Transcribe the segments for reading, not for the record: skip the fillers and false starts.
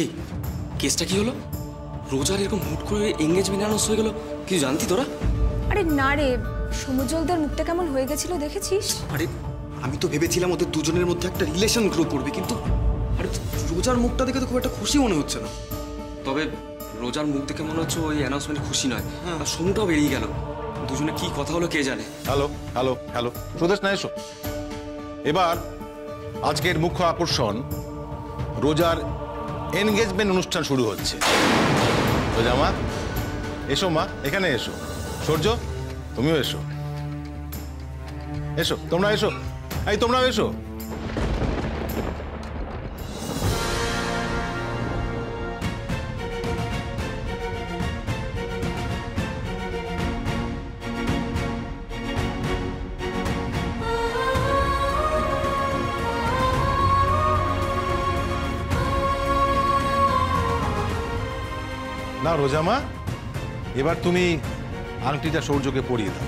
এই কেসটা কি হলো? রোজার এরকম হুট করে এঙ্গেজমেন্ট অ্যানাউন্স হয়ে গেল, কিছু জানতি তোরা? আরে না রে, সমুজ্জ্বলদার মুখটা কেমন হয়ে গেছিল দেখেছিস? আরে আমি তো ভেবেছিলাম ওদের দুজনের মধ্যে একটা রিলেশন গ্রো করবে, কিন্তু আরে রোজার মুখটা দেখে তো খুব একটা খুশি মনে হচ্ছে না। তবে রোজার মুখ দেখে মনে হচ্ছে ওই অ্যানাউন্সমেন্ট খুশি নয়, আর সমুটাও বেরিয়ে গেল। দুজনে কি কথা হলো কে জানে। হ্যালো হ্যালো হ্যালো, সুদেশ না এসো। এবার আজকের মুখ্য আকর্ষণ, রোজার এনগেজমেন্ট অনুষ্ঠান শুরু হচ্ছে। রোজা মা এসো, মা এখানে এসো। সূর্য তুমিও এসো, এসো তোমরা এসো, এই তোমরাও এসো। না রোজা মা, এবার তুমি আংটিটা সূর্যকে পরিয়ে দাও।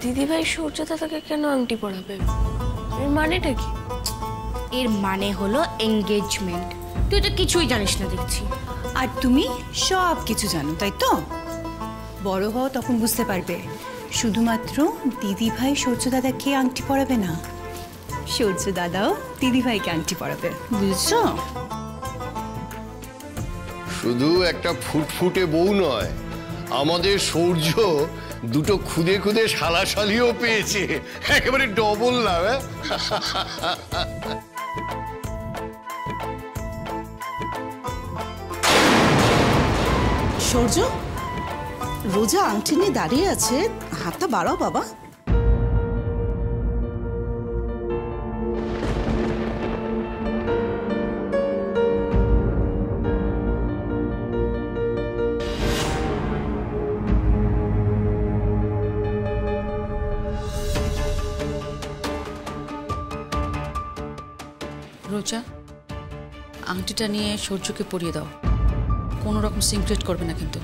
দিদিভাই সূর্য দাদাকে কেন আংটি পরাবে? এর মানেটা কি? এর মানে হলো এঙ্গেজমেন্ট। তুই তো কিছুই জানিস না দেখছি। আর তুমি সব কিছু জানো, তাই তো? বড় হও তখন বুঝতে পারবে, শুধুমাত্র দিদিভাই সূর্য দাদাকে আংটি পরাবে না, সূর্য দাদাও দিদিভাইকে আংটি পরাবে, বুঝছো? শুধু একটা ফুটফুটে বউ নয়, আমাদের সূর্য দুটো খুদে খুদে শালাশালিও পেয়েছে, একেবারে ডবল না। সূর্য, রোজা আংটি নিয়ে দাঁড়িয়ে আছে, হাতটা বাড়াও বাবা। রোজা, আংটিটা নিয়ে সূর্যকে পরিয়ে দাও। কোনো রকম সিক্রেট করবে না কিন্তু।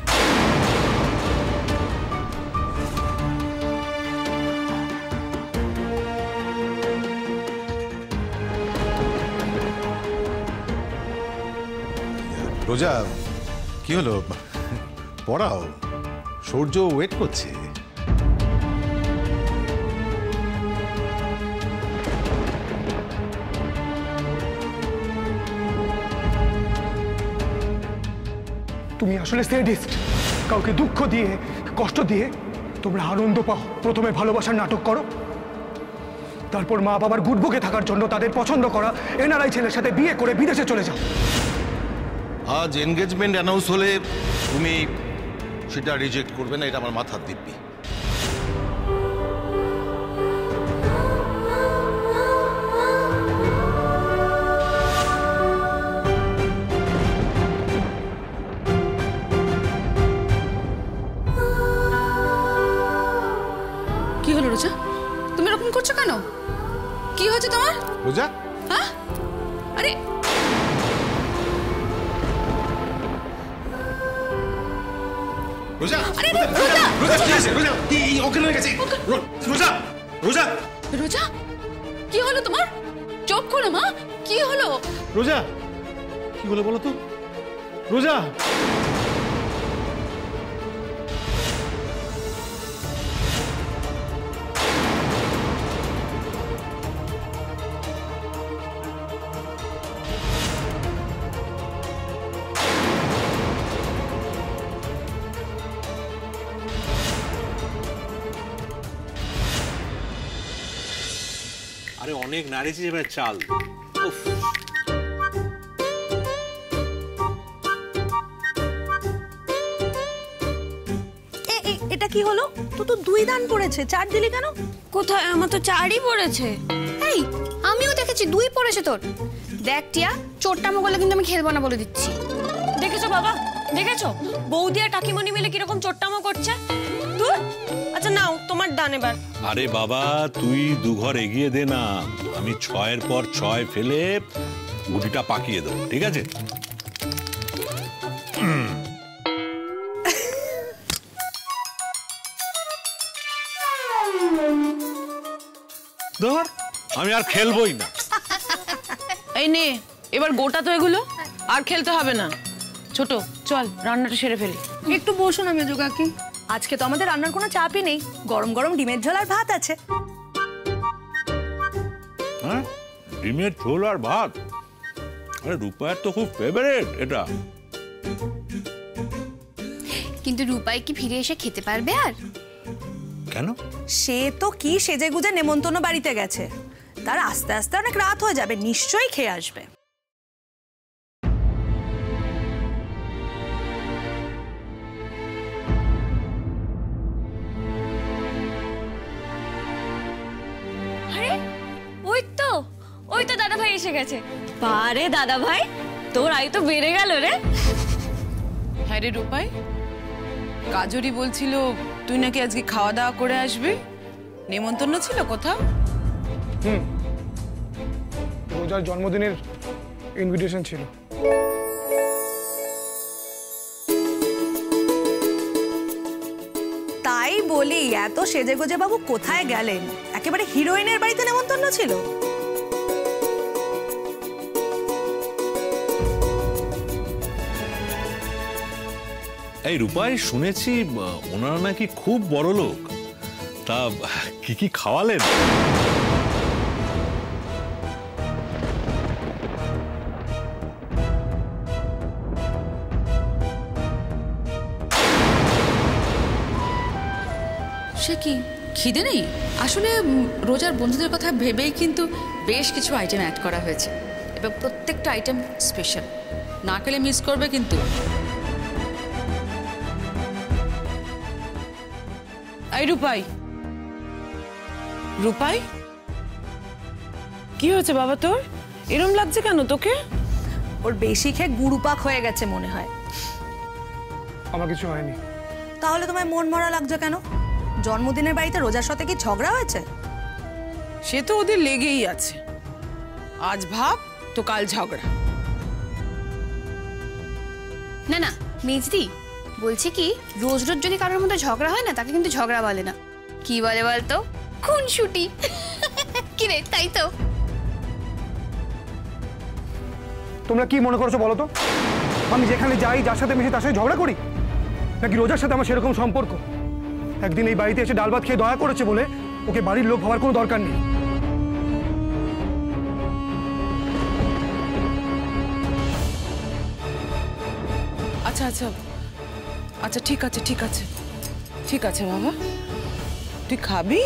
রোজা কি হলো, পড়াও, সূর্য ওয়েট করছে। তুমি আসলে স্যাডিস্ট। কাউকে দুঃখ দিয়ে কষ্ট দিয়ে তোমরা আনন্দ পাও। প্রথমে ভালোবাসার নাটক করো, তারপর মা বাবার গুডবুকে থাকার জন্য তাদের পছন্দ করা এনআরআই ছেলের সাথে বিয়ে করে বিদেশে চলে যাও। আজ এনগেজমেন্ট অ্যানাউন্স হলে তুমি সেটা রিজেক্ট করবে না, এটা আমার মাথার দিব্যি। কি হলো রোজা, তুমি এরকম করছো কেন? কি হয়েছে তোমার? রোজা, হ্যাঁ? আরে রোজা, আরে রোজা, রোজা কি হয়েছে? রোজা কি অজ্ঞান হয়ে গেছে? রোজা, রোজা, রোজা কি হলো তোমার? চোখ খোলো মা, কি হলো? রোজা কি হলো বলো তো? রোজা, আরে অনেক নাড়েছি এবার চাল। উফ, এটা কি হলো? তো দুই দান পড়েছে, চার দিলি কেন? কোথায়? আমার তো চারই পড়েছে। এই আমিও দেখেছি দুই পড়েছে তোর। দেখ টিয়া, চোরটামো করলে কিন্তু আমি খেলবো না বলে দিচ্ছি। দেখেছো বাবা, দেখেছো বৌদি আর কাকিমণি মিলে কিরকম চোট্টামো করছে? তুই আচ্ছা নাও তোমার দান এবার। আরে বাবা তুই দুঘর এগিয়ে দে না, আমি 6-এর পর 6 ফেলে গুটিটা পাকিয়ে দেবো, ঠিক আছে? ধর আমি আর খেলবই না। এই নে এবার গোটা তো এগুলো, আর খেলতে হবে না। ছোট চল রান্নাটা সেরে ফেলি। একটু বসো না মেজো কাকি, আজকে তো আমাদের রান্নার কোনো চাপই নেই, গরম গরম ডিমের ঝোল আর ভাত আছে। হ্যাঁ, ডিমের ঝোল আর ভাত? আরে রূপায়ের তো খুব ফেভারিট এটা। কিন্তু রূপাই কি ফিরে এসে খেতে পারবে আর? কেন? সে তো কি সেজে গুজে নেমন্তন্ন বাড়িতে গেছে, তার আস্তে আস্তে অনেক রাত হয়ে যাবে, নিশ্চয়ই খেয়ে আসবে। আরে ওই তো দাদা ভাই এসে গেছে। বারে দাদা ভাই, তোর আয়ু তো বেড়ে গেল রে। হ্যাঁ রে রূপাই, কাজরি বলছিল তুই নাকি আজকে খাওয়া দাওয়া করে আসবি, নেমন্তন্ন ছিল কোথাও? রোজার জন্মদিনের ইনভিটেশন ছিল। তাই বলি, এত সেজে গুজে বাবু কোথায় গেলেন? একেবারে হিরোইনের বাড়িতে নেমন্তন্ন ছিল। এই রূপাই, শুনেছি ওনারা নাকি খুব বড় লোক, তা কি কি খাওয়ালেন? সে কি খিদে নেই? আসলে রোজার বন্ধুদের কথা ভেবেই কিন্তু বেশ কিছু আইটেম অ্যাড করা হয়েছে, এবং প্রত্যেকটা আইটেম স্পেশাল, না খেলে মিস করবে কিন্তু। এই রূপাই, রূপাই কি হয়েছে বাবা তোর? এরম লাগছে কেন তোকে? ওর বেশি খেয়ে গুরুপাক হয়ে গেছে মনে হয়। আমার কিছু হয়নি। তাহলে তোমায় মন মরা লাগছে কেন? জন্মদিনের বাড়িতে রোজার সাথে কি ঝগড়া হয়েছে? সে তো ওদের লেগেই আছে, আজ ভাব তো কাল ঝগড়া। না না মেজদি, বলছি কি রোজ রোজ যদি কারোর মধ্যে ঝগড়া হয় না, তাকে কিন্তু ঝগড়া বলে না, কি বলে বলতো? খুনসুটি। কি রে, তাই তো? তোমরা কি মনে করছো বলো তো? আমি যেখানে যাই, যার সাথে মিশি, তার সাথে ঝগড়া করি? নাকি রোজার সাথে আমার সেরকম সম্পর্ক? একদিন এই বাড়িতে এসে ডাল ভাত খেয়ে দয়া করেছে বলে ওকে বাড়ির লোক হওয়ার কোনো দরকার নেই। আচ্ছা আচ্ছা আচ্ছা, ঠিক আছে ঠিক আছে ঠিক আছে বাবা, তুই খাবি?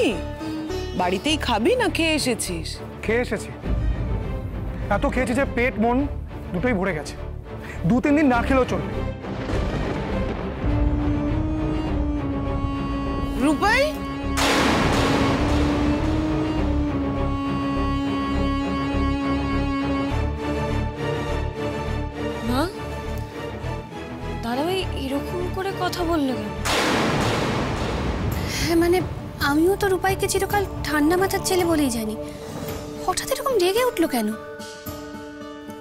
বাড়িতেই খাবি না খেয়ে এসেছিস? খেয়ে এসেছি, এত খেয়েছি যে পেট মন দুটোই ভরে গেছে। 2-3 দিন না খেলেও চলবে। রূপাই, মা, দাদা ভাই এরকম করে কথা বললো কেন? হ্যাঁ মানে আমিও তো রূপাইকে চিরকাল ঠান্ডা মাথার ছেলে বলেই জানি, হঠাৎ এরকম রেগে উঠলো কেন?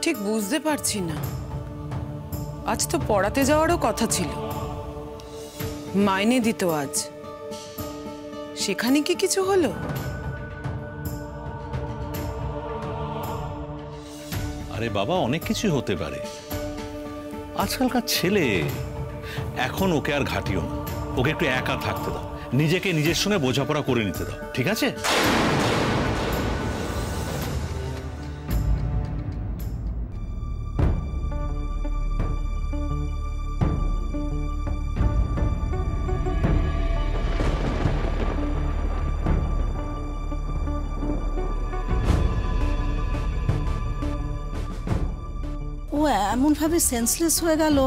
ঠিক বুঝতে পারছি না। আজ তো পড়াতে যাওয়ারও কথা ছিল, মাইনে দিত আজ, সেখানে কি কিছু হলো? আরে বাবা, অনেক কিছু হতে পারে। আজকালকার ছেলে, এখন ওকে আর ঘাটিও না, ওকে একটু একা থাকতে দাও, নিজেকে নিজের সঙ্গে বোঝাপড়া করে নিতে দাও, ঠিক আছে? ও এমনভাবে সেন্সলেস হয়ে গেল,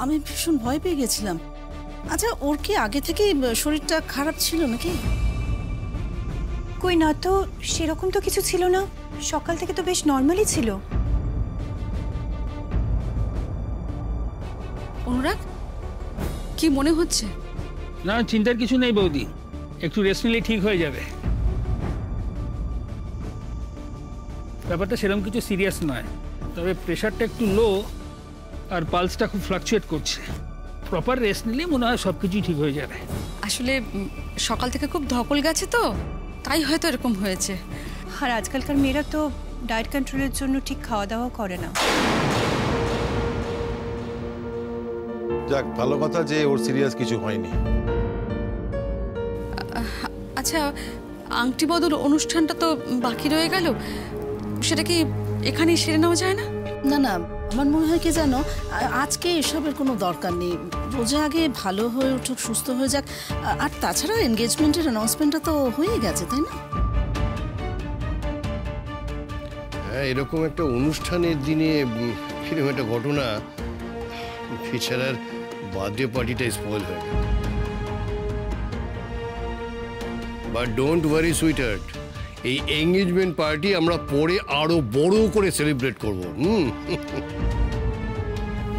আমি ভীষণ ভয় পেয়ে গেছিলাম। আচ্ছা, ওর কি আগে থেকে শরীরটা খারাপ ছিল নাকি? কই না তো, সেরকম তো কিছু ছিল না, সকাল থেকে তো বেশ নর্মালি ছিল। অনুরাগ, কি মনে হচ্ছে? না, চিন্তার কিছু নেই বৌদি, একটু রেস্ট নিলেই ঠিক হয়ে যাবে। ব্যাপারটা সেরকম কিছু সিরিয়াস নয়, তবে প্রেশারটা একটু লো আর পালসটা খুব ফ্লাকচুয়েট করছে। প্রপার রেস্ট নিলেই মনে হয় সব কিছুই ঠিক হয়ে যাবে। আসলে সকাল থেকে খুব ধকল গেছে তো, তাই হয়তো এরকম হয়েছে। আর আজকালকার মেয়েরা তো ডায়েট কন্ট্রোলের জন্য ঠিক খাওয়া দাওয়া করে না। যাক, ভালো কথা যে ওর সিরিয়াস কিছু হয়নি। আচ্ছা, আংটি বদল অনুষ্ঠানটা তো বাকি রয়ে গেল, সেটা কি এখানেই সেরে নেওয়া যায় না? না না, আমার মনে হয় কি জানো, আজকে এসবের কোনো দরকার নেই। রোজা আগে ভালো হয়ে উঠুক, সুস্থ হয়ে যাক। আর তাছাড়া এনগেজমেন্টের অ্যানাউন্সমেন্টটা তো হয়ে গেছে, তাই না? হ্যাঁ, এরকম একটা অনুষ্ঠানের দিনে কিরকম একটা ঘটনা, ফিচারার বার্থডে পার্টিটা স্পয়েল হয়ে গেল। বাট ডোন্ট ওয়ারি সুইটহার্ট, এই এঙ্গেজমেন্ট পার্টি আমরা পরে আরো বড় করে সেলিব্রেট করব।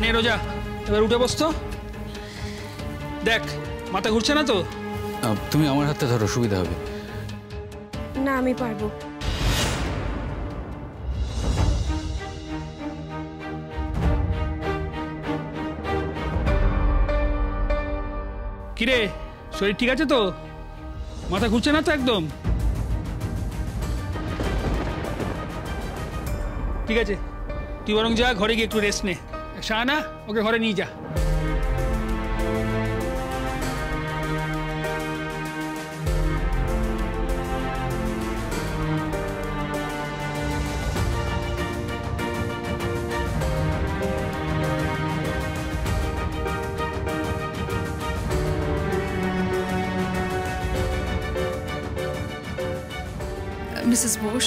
নে রোজা, এবার উঠে বসতো। দেখ, মাথা ঘুরছে না তো? তুমি আমার হাতটা ধরো, সুবিধা হবে। না, আমি পারবো। কিরে, শরীর ঠিক আছে তো? মাথা ঘুরছে না তো একদম? ঠিক আছে, তুই বরং যা, ঘরে গিয়ে একটু রেস্ট নে। শাহানা, ওকে ঘরে নিয়ে যা। মিসেস বোস,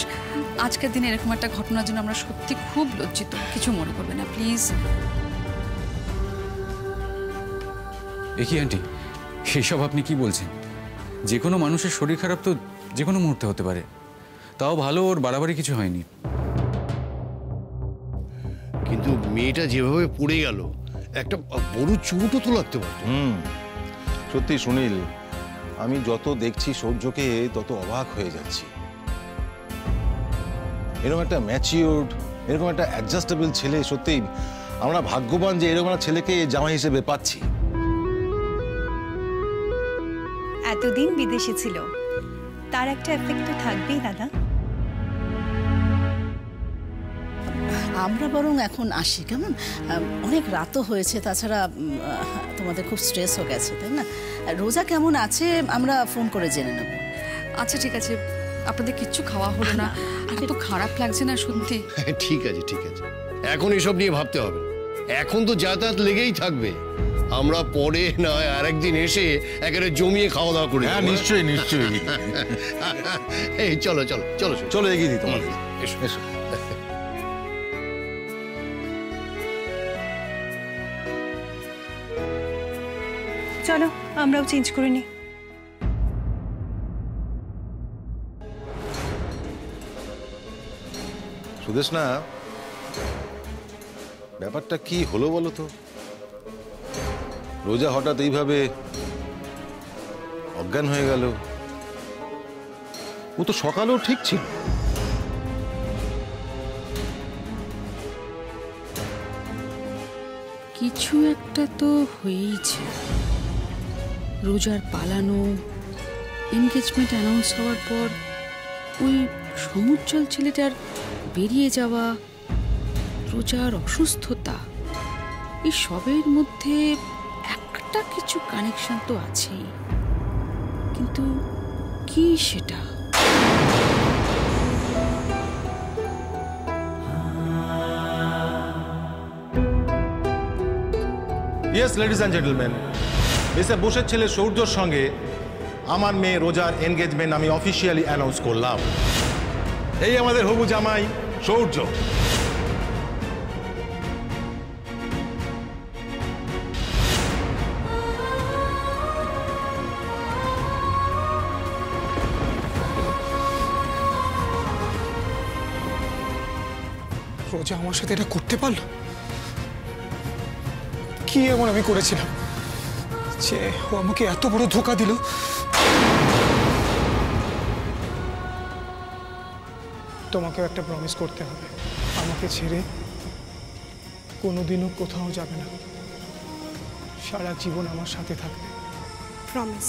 আজকের দিনে এরকম একটা ঘটনার জন্য আমরা সত্যি খুব লজ্জিত। কিছু মনে করবে না প্লিজ। একই আন্টি, সেসব আপনি কি বলছেন? যে কোনো মানুষের শরীর খারাপ তো যে কোনো মুহূর্তে হতে পারে। তাও ভালো ওর বাড়াবাড়ি কিছু হয়নি। কিন্তু মেয়েটা যেভাবে পড়ে গেল, একটা বড় চোটও তো লাগতে পারত। সত্যি সুনীল, আমি যত দেখছি সৌর্যকে তত অবাক হয়ে যাচ্ছি। এরকম একটা ম্যাচিওর্ড, এরকম একটা অ্যাডজাস্টেবল ছেলে, সত্যি আমরা ভাগ্যবান যে এরকম একটা ছেলেকে জামাই হিসেবে পাচ্ছি। এতদিন বিদেশে ছিল, তার একটা এফেক্ট তো থাকবেই দাদা। আমরা বরং এখন আসি, কেমন? অনেক রাতও হয়েছে, তাছাড়া তোমাদের খুব স্ট্রেসও গেছে, তাই না? রোজা কেমন আছে আমরা ফোন করে জেনে নেব। আচ্ছা ঠিক আছে, আপনাদের কিচ্ছু খাওয়া হলো না, এত খারাপ লাগছে না সত্যি? ঠিক আছে ঠিক আছে, এখন এসব নিয়ে ভাবতে হবে। এখন তো যাতায়াত লেগেই থাকবে। আমরা পরে না আরেকদিন এসে একেবারে জমিয়ে খাওয়া দাওয়া করি। হ্যাঁ, নিশ্চয়ই নিশ্চয়ই। এই চলো চলো চলো চলো, এগিয়ে দিই তোমাকে। এসো এসো। চলো আমরাও চেঞ্জ করে নিই। সুদেশনা, ব্যাপারটা কি হলো বলো তো? রোজা হঠাৎ এইভাবে অজ্ঞান হয়ে গেল। ও তো সকালেও ঠিক ছিল। কিছু একটা তো হয়েইছে। রোজার পালানো, এনগেজমেন্ট অ্যানাউন্স হওয়ার পর ওই সমুজ্জ্বল ছেলেটার বেরিয়ে যাওয়া, রোজার অসুস্থতা, এই সবের মধ্যে একটা কিছু কানেকশন তো আছেই, কিন্তু কি সেটা? Yes ladies and gentleman, mister বোসের ছেলে সৌর্যর সঙ্গে আমার মেয়ে রোজার এনগেজমেন্ট আমি অফিসিয়ালি অ্যানাউন্স করলাম। এই আমাদের হবু জামাই সৌর্য। রোজা আমার সাথে এটা করতে পারলো? কি এমন আমি করেছিলাম যে ও আমাকে এত বড় ধোঁকা দিল? তোমাকেও একটা প্রমিস করতে হবে, আমাকে ছেড়ে কোনোদিনও কোথাও যাবে না, সারা জীবন আমার সাথে থাকবে। প্রমিস।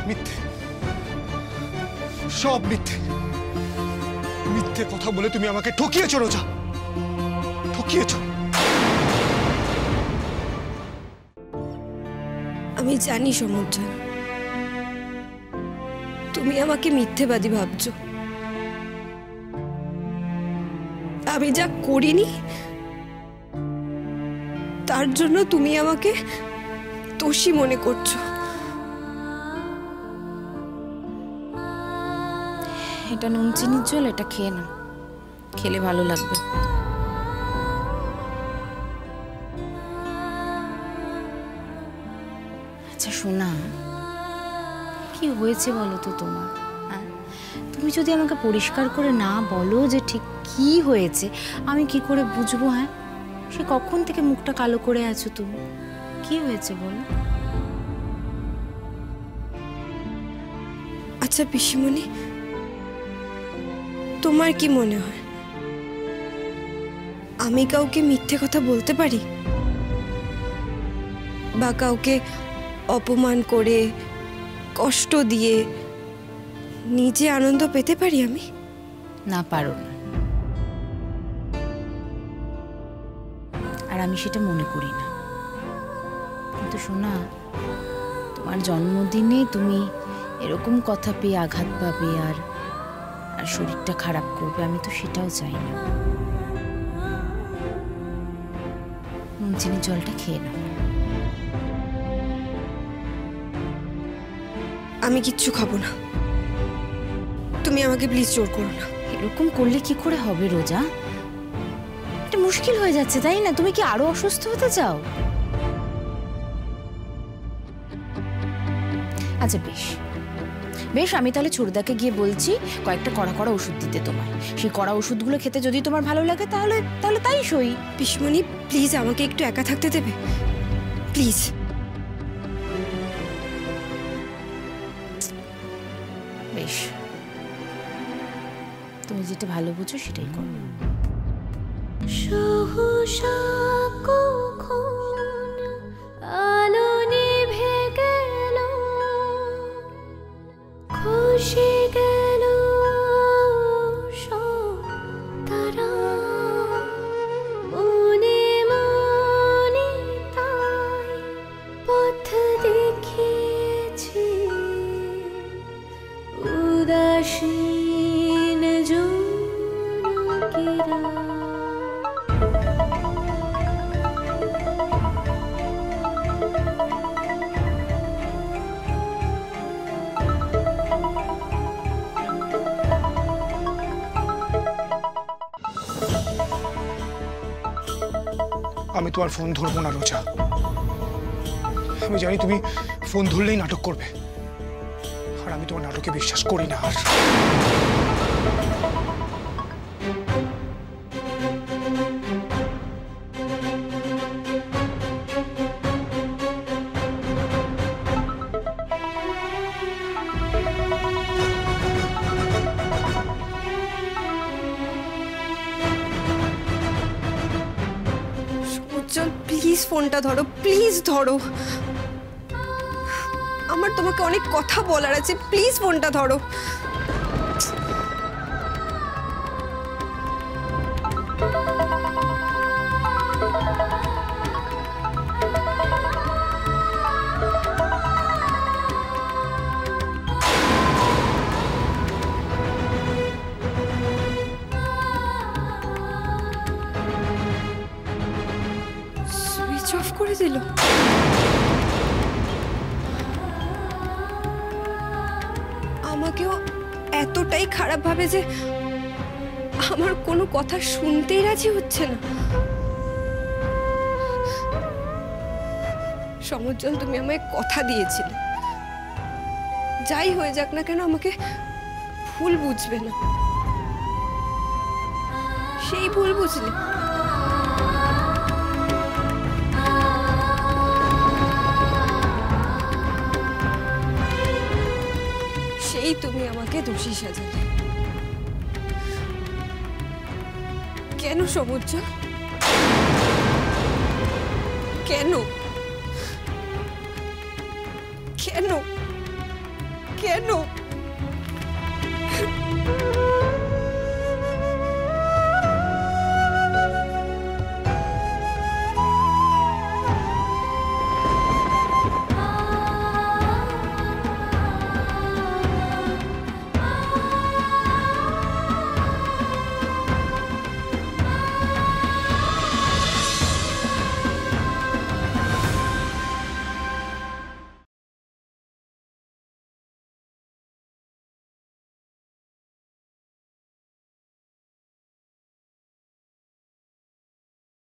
মিথ্যে, সব মিথ্যে মিথ্যে কথা বলে তুমি আমাকে ঠকিয়েছো রোজা, ঠকিয়েছো। আমি জানি সমুজ্জ্বল, তুমি আমাকে মিথ্যেবাদী ভাবছো। আমি যা করিনি তার জন্য তুমি আমাকে দোষী মনে করছো। এটা নুন চিনির জল, এটা খেয়ে নাও, খেলে ভালো লাগবে। আচ্ছা সোনা, কি হয়েছে বলো তো তোমার? হ্যাঁ, তুমি যদি আমাকে পরিষ্কার করে না বলো যে ঠিক কি হয়েছে, আমি কি করে বুঝবো? হ্যাঁ, সে কখন থেকে মুখটা কালো করে আছো তুমি, কি হয়েছে বলো? আচ্ছা পিসিমণি, তোমার কি মনে হয় আমি কাউকে মিথ্যে কথা বলতে পারি, বা কাউকে অপমান করে কষ্ট দিয়ে নিজে আনন্দ পেতে পারি আমি? না, পারো না। আর আমি সেটা মনে করি না। কিন্তু শোনা, তোমার জন্মদিনে তুমি এরকম কথা পেয়ে আঘাত পাবে আর শরীরটা খারাপ করবে, আমি তো সেটাও চাই না। নুন চিনির জলটা খেয়ে নাও। আমি কিচ্ছু খাবো না, তুমি আমাকে প্লিজ জোর করো না। এরকম করলে কি করে হবে রোজা? এটা মুশকিল হয়ে যাচ্ছে, তাই না? তুমি কি আরো অসুস্থ হতে চাও? আচ্ছা বেশ বেশ, আমি তাহলে ছোটদাকে গিয়ে বলছি কয়েকটা কড়া কড়া ওষুধ দিতে তোমায়। সেই কড়া ওষুধগুলো খেতে যদি তোমার ভালো লাগে তাহলে তাহলে তাই সই। পিসমণি প্লিজ আমাকে একটু একা থাকতে দেবে, প্লিজ। বেশ, তুমি যেটা ভালো বুঝো সেটাই করো। সহসা কখন আলো নিভে গেল, খুশি গেল সব তারা, মনে মনে তাই পথ দেখিয়েছি উদাসীন জোনাকিরা। আমি তোমার ফোন ধরবো না রোজা। আমি জানি তুমি ফোন ধরলেই নাটক করবে, আর আমি তোমার নাটকে বিশ্বাস করি না। আর প্লিজ ফোনটা ধরো, প্লিজ ধরো, আমার তোমাকে অনেক কথা বলার আছে, প্লিজ ফোনটা ধরো। সুইচ অফ করে দিল। আমাকেও এতটাই খারাপ ভাবে যে আমার কোনো কথা শুনতেই রাজি হচ্ছে না। সমুজ্জ্বল, তুমি আমায় কথা দিয়েছিলে যাই হয়ে যাক না কেন আমাকে ভুল বুঝবে না, সেই ভুল বুঝলে। সেই তুমি আমাকে দোষী সাজালে। কেন সমুজ্জ্বল, কেন কেন কেন?